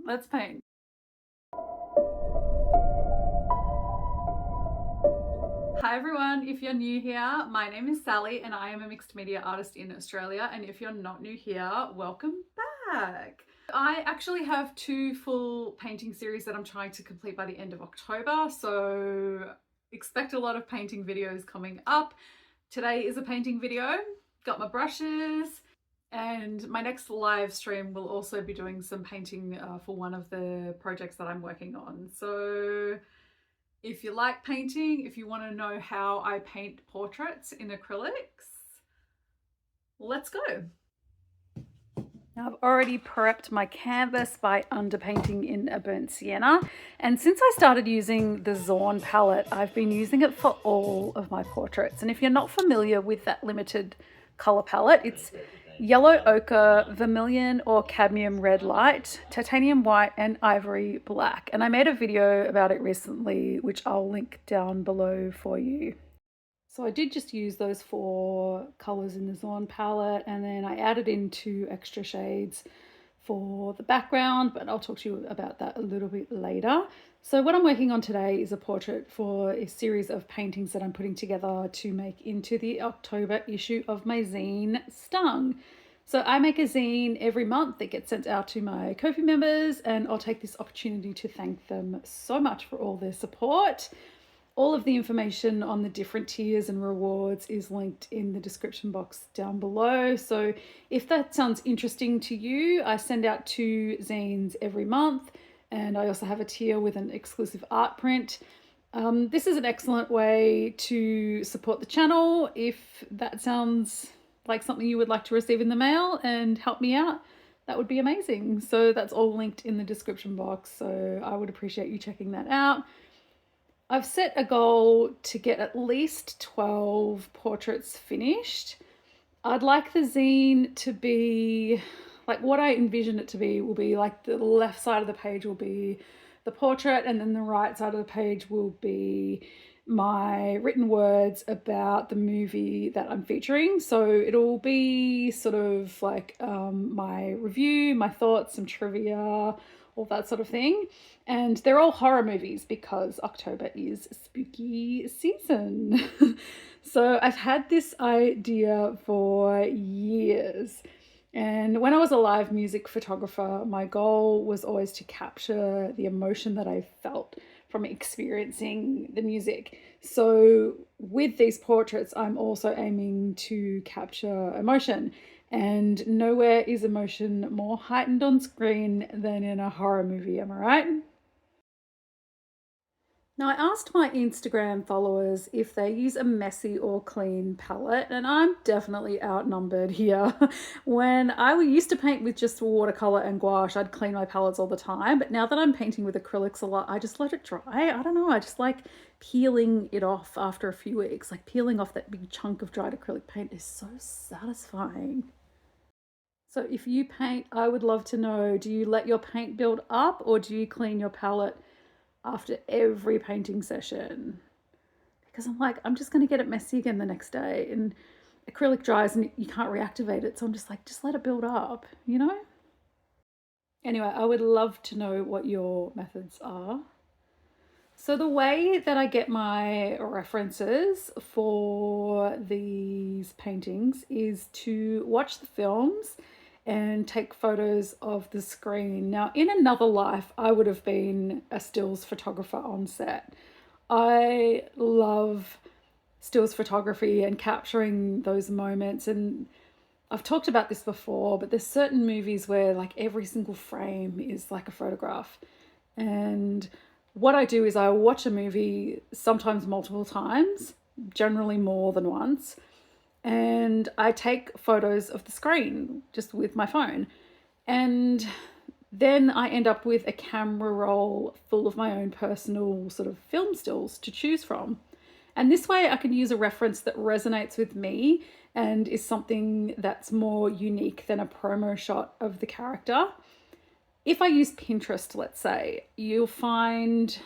Let's paint. Hi everyone, if you're new here, my name is Sally and I am a mixed media artist in Australia. And if you're not new here, welcome back. I actually have 2 full painting series that I'm trying to complete by the end of October. So expect a lot of painting videos coming up. Today is a painting video. Got my brushes, and my next live stream will also be doing some painting for one of the projects that I'm working on. So if you like painting, if you want to know how I paint portraits in acrylics, let's go. Now I've already prepped my canvas by underpainting in a burnt sienna, and since I started using the Zorn palette, I've been using it for all of my portraits. And if you're not familiar with that limited color palette, it's yellow ochre, vermilion or cadmium red light, titanium white and ivory black. And I made a video about it recently, which I'll link down below for you. So I did just use those 4 colors in the Zorn palette, and then I added in 2 extra shades for the background, but I'll talk to you about that a little bit later. So what I'm working on today is a portrait for a series of paintings that I'm putting together to make into the October issue of my zine, Stung. So I make a zine every month that gets sent out to my Ko-fi members, and I'll take this opportunity to thank them so much for all their support. All of the information on the different tiers and rewards is linked in the description box down below. So if that sounds interesting to you, I send out 2 zines every month, and I also have a tier with an exclusive art print. This is an excellent way to support the channel. If that sounds like something you would like to receive in the mail and help me out, that would be amazing. So that's all linked in the description box. So I would appreciate you checking that out. I've set a goal to get at least 12 portraits finished. I'd like the zine to be, like what I envision it to be will be like the left side of the page will be the portrait, and then the right side of the page will be my written words about the movie that I'm featuring. So it'll be sort of like my review, my thoughts, some trivia, all that sort of thing. And they're all horror movies because October is spooky season. So I've had this idea for years. And when I was a live music photographer, my goal was always to capture the emotion that I felt from experiencing the music. So with these portraits, I'm also aiming to capture emotion. And nowhere is emotion more heightened on screen than in a horror movie, am I right? Now, I asked my Instagram followers if they use a messy or clean palette, and I'm definitely outnumbered here. When I used to paint with just watercolor and gouache, I'd clean my palettes all the time, but now that I'm painting with acrylics a lot, I just let it dry. I don't know, I just like peeling it off after a few weeks. Like peeling off that big chunk of dried acrylic paint is so satisfying. So if you paint, I would love to know, do you let your paint build up or do you clean your palette after every painting session? Because I'm like, I'm just going to get it messy again the next day, and acrylic dries and you can't reactivate it. So I'm just like, just let it build up, you know? Anyway, I would love to know what your methods are. So the way that I get my references for these paintings is to watch the films and take photos of the screen. Now, in another life, I would have been a stills photographer on set. I love stills photography and capturing those moments. And I've talked about this before, but there's certain movies where like every single frame is like a photograph. And what I do is I watch a movie sometimes multiple times, generally more than once, and I take photos of the screen just with my phone. And then I end up with a camera roll full of my own personal sort of film stills to choose from. And this way I can use a reference that resonates with me and is something that's more unique than a promo shot of the character. If I use Pinterest, let's say, you'll find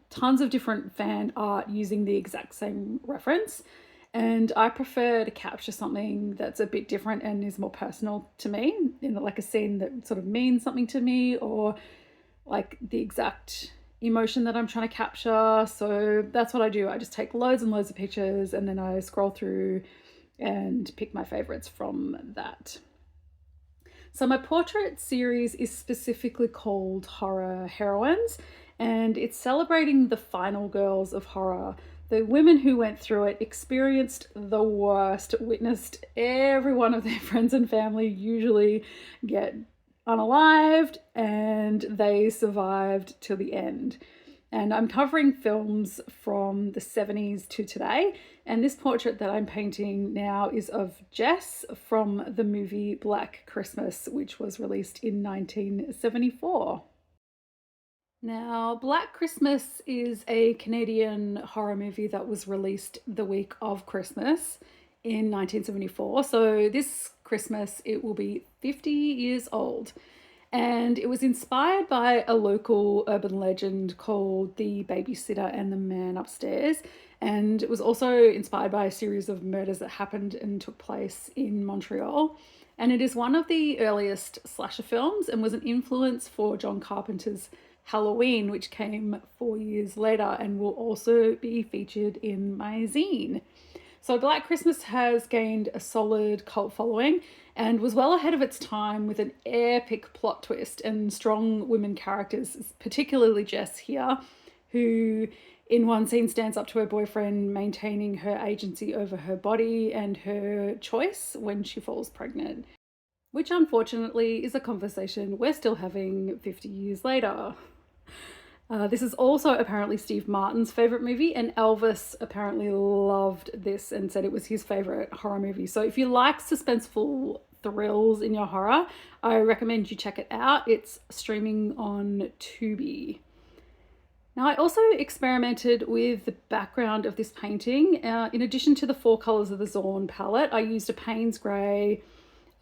tons of different fan art using the exact same reference. And I prefer to capture something that's a bit different and is more personal to me, in like a scene that sort of means something to me, or like the exact emotion that I'm trying to capture. So that's what I do. I just take loads and loads of pictures and then I scroll through and pick my favorites from that. So my portrait series is specifically called Horror Heroines, and it's celebrating the final girls of horror. The women who went through it experienced the worst, witnessed every one of their friends and family usually get unalived, and they survived till the end. And I'm covering films from the 70s to today. And this portrait that I'm painting now is of Jess from the movie Black Christmas, which was released in 1974. Now, Black Christmas is a Canadian horror movie that was released the week of Christmas in 1974. So this Christmas, it will be 50 years old. And it was inspired by a local urban legend called The Babysitter and the Man Upstairs. And it was also inspired by a series of murders that happened and took place in Montreal. And it is one of the earliest slasher films and was an influence for John Carpenter's Halloween, which came 4 years later and will also be featured in my zine. So Black Christmas has gained a solid cult following and was well ahead of its time with an epic plot twist and strong women characters, particularly Jess here, who in one scene stands up to her boyfriend, maintaining her agency over her body and her choice when she falls pregnant, which unfortunately is a conversation we're still having 50 years later. This is also apparently Steve Martin's favourite movie, and Elvis apparently loved this and said it was his favourite horror movie. So if you like suspenseful thrills in your horror, I recommend you check it out. It's streaming on Tubi. Now, I also experimented with the background of this painting. In addition to the 4 colours of the Zorn palette, I used a Payne's Grey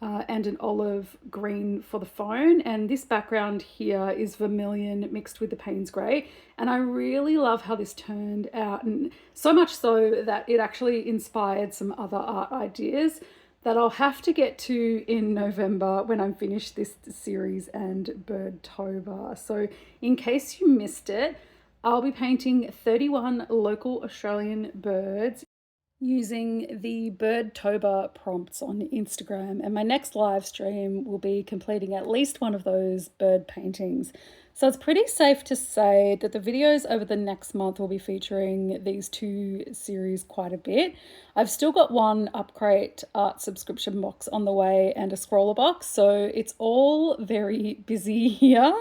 and an olive green for the phone, and this background here is vermilion mixed with the Payne's Grey, and I really love how this turned out, and so much so that it actually inspired some other art ideas that I'll have to get to in November when I'm finished this series and Birdtober. So in case you missed it, I'll be painting 31 local Australian birds using the Birdtober prompts on Instagram, and my next live stream will be completing at least one of those bird paintings. So it's pretty safe to say that the videos over the next month will be featuring these 2 series quite a bit. I've still got one Upgrade art subscription box on the way and a scroller box, so it's all very busy here.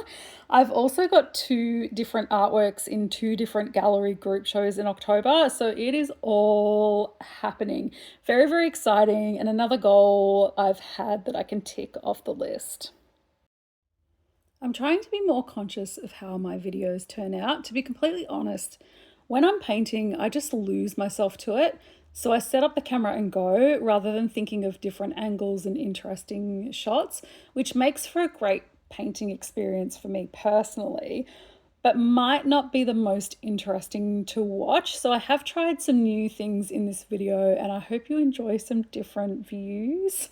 I've also got 2 different artworks in 2 different gallery group shows in October, so it is all happening. Very, very exciting, and another goal I've had that I can tick off the list. I'm trying to be more conscious of how my videos turn out. To be completely honest, when I'm painting, I just lose myself to it. So I set up the camera and go rather than thinking of different angles and interesting shots, which makes for a great painting experience for me personally, but might not be the most interesting to watch. So I have tried some new things in this video and I hope you enjoy some different views.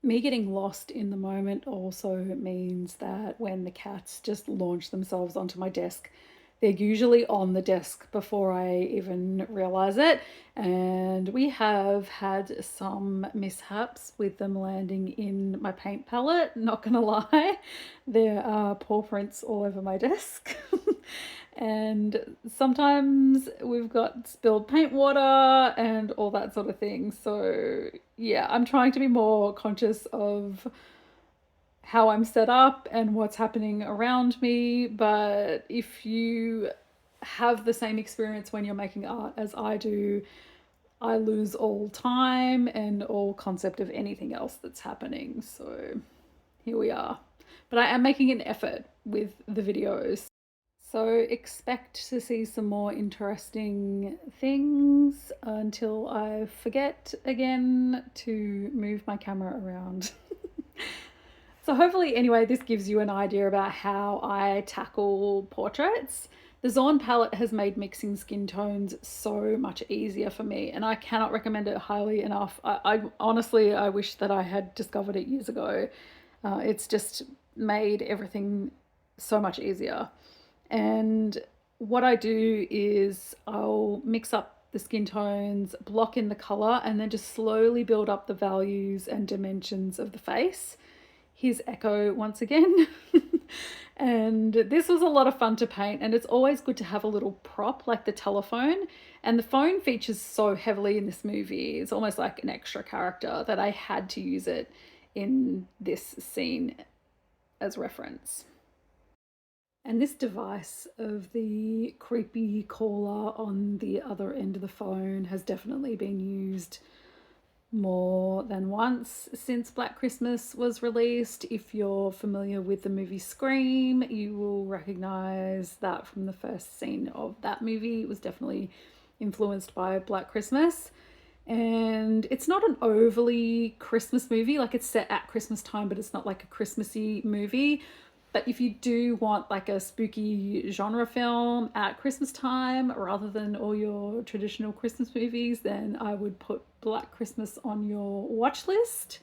Me getting lost in the moment also means that when the cats just launch themselves onto my desk, they're usually on the desk before I even realize it. And we have had some mishaps with them landing in my paint palette, not gonna lie. There are paw prints all over my desk. And sometimes we've got spilled paint water and all that sort of thing. So yeah, I'm trying to be more conscious of how I'm set up and what's happening around me. But if you have the same experience when you're making art as I do, I lose all time and all concept of anything else that's happening. So here we are. But I am making an effort with the videos. So expect to see some more interesting things until I forget again to move my camera around. So hopefully, anyway, this gives you an idea about how I tackle portraits. The Zorn palette has made mixing skin tones so much easier for me, and I cannot recommend it highly enough. I honestly, I wish that I had discovered it years ago. It's just made everything so much easier. And what I do is I'll mix up the skin tones, block in the color, and then just slowly build up the values and dimensions of the face. Here's Echo once again. And this was a lot of fun to paint, and it's always good to have a little prop like the telephone. And the phone features so heavily in this movie. It's almost like an extra character that I had to use it in this scene as reference. And this device of the creepy caller on the other end of the phone has definitely been used more than once since Black Christmas was released. If you're familiar with the movie Scream, you will recognize that from the first scene of that movie. It was definitely influenced by Black Christmas. And it's not an overly Christmas movie, like it's set at Christmas time, but it's not like a Christmassy movie. But if you do want like a spooky genre film at Christmas time rather than all your traditional Christmas movies, then I would put Black Christmas on your watch list.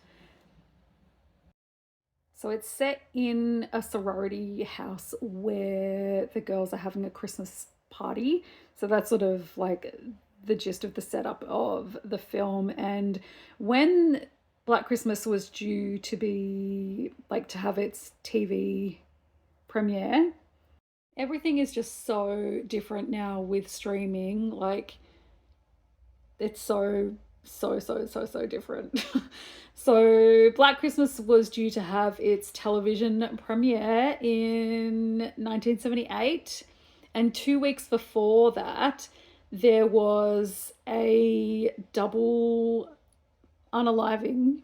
So it's set in a sorority house where the girls are having a Christmas party. So that's sort of like the gist of the setup of the film. And when Black Christmas was due to be like to have its TV premiere, everything is just so different now with streaming. Like it's so different. So Black Christmas was due to have its television premiere in 1978, and 2 weeks before that there was a double unaliving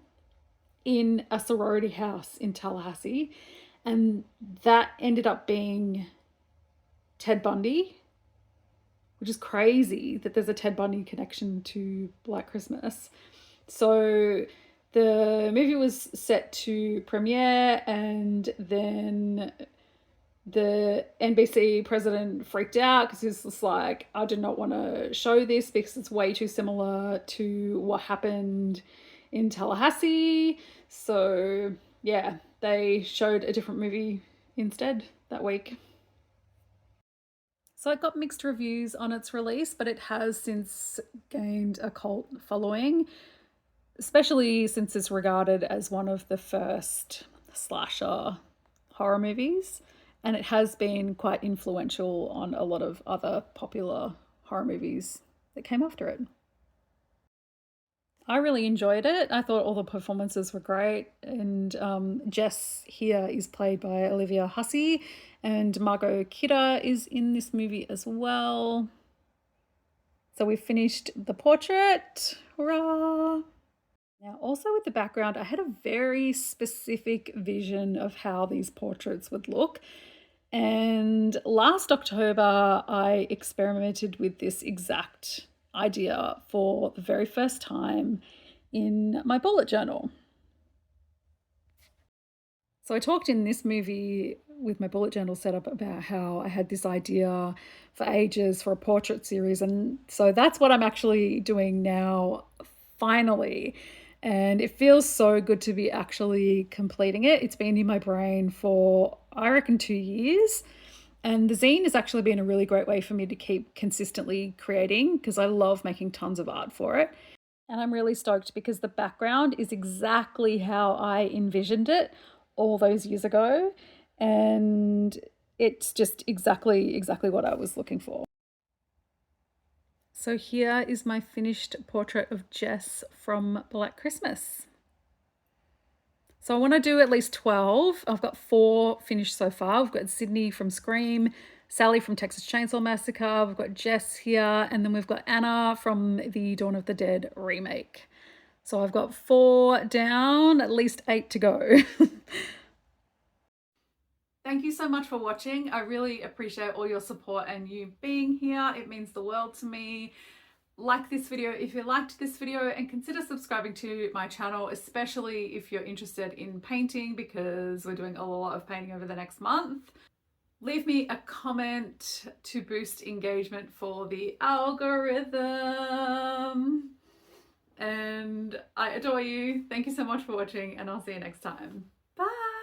in a sorority house in Tallahassee, and that ended up being Ted Bundy, which is crazy that there's a Ted Bundy connection to Black Christmas. So the movie was set to premiere, and then the NBC president freaked out because he was just like, I do not want to show this because it's way too similar to what happened in Tallahassee. So yeah, they showed a different movie instead that week. So it got mixed reviews on its release, but it has since gained a cult following, especially since it's regarded as one of the first slasher horror movies. And it has been quite influential on a lot of other popular horror movies that came after it. I really enjoyed it. I thought all the performances were great. And Jess here is played by Olivia Hussey, and Margot Kidder is in this movie as well. So we finished the portrait. Hurrah! Now, also with the background, I had a very specific vision of how these portraits would look. And last October, I experimented with this exact idea for the very first time in my bullet journal. So I talked in this movie with my bullet journal setup about how I had this idea for ages for a portrait series. And so that's what I'm actually doing now, finally. And it feels so good to be actually completing it. It's been in my brain for, I reckon, 2 years. And the zine has actually been a really great way for me to keep consistently creating because I love making tons of art for it. And I'm really stoked because the background is exactly how I envisioned it all those years ago. And it's just exactly what I was looking for. So here is my finished portrait of Jess from Black Christmas. So I want to do at least 12. I've got 4 finished so far. We've got Sydney from Scream, Sally from Texas Chainsaw Massacre, we've got Jess here, and then we've got Anna from the Dawn of the Dead remake. So I've got 4 down, at least 8 to go. Thank you so much for watching. I really appreciate all your support and you being here. It means the world to me. Like this video if you liked this video, and consider subscribing to my channel, especially if you're interested in painting, because we're doing a lot of painting over the next month. Leave me a comment to boost engagement for the algorithm. And I adore you. Thank you so much for watching, and I'll see you next time. Bye.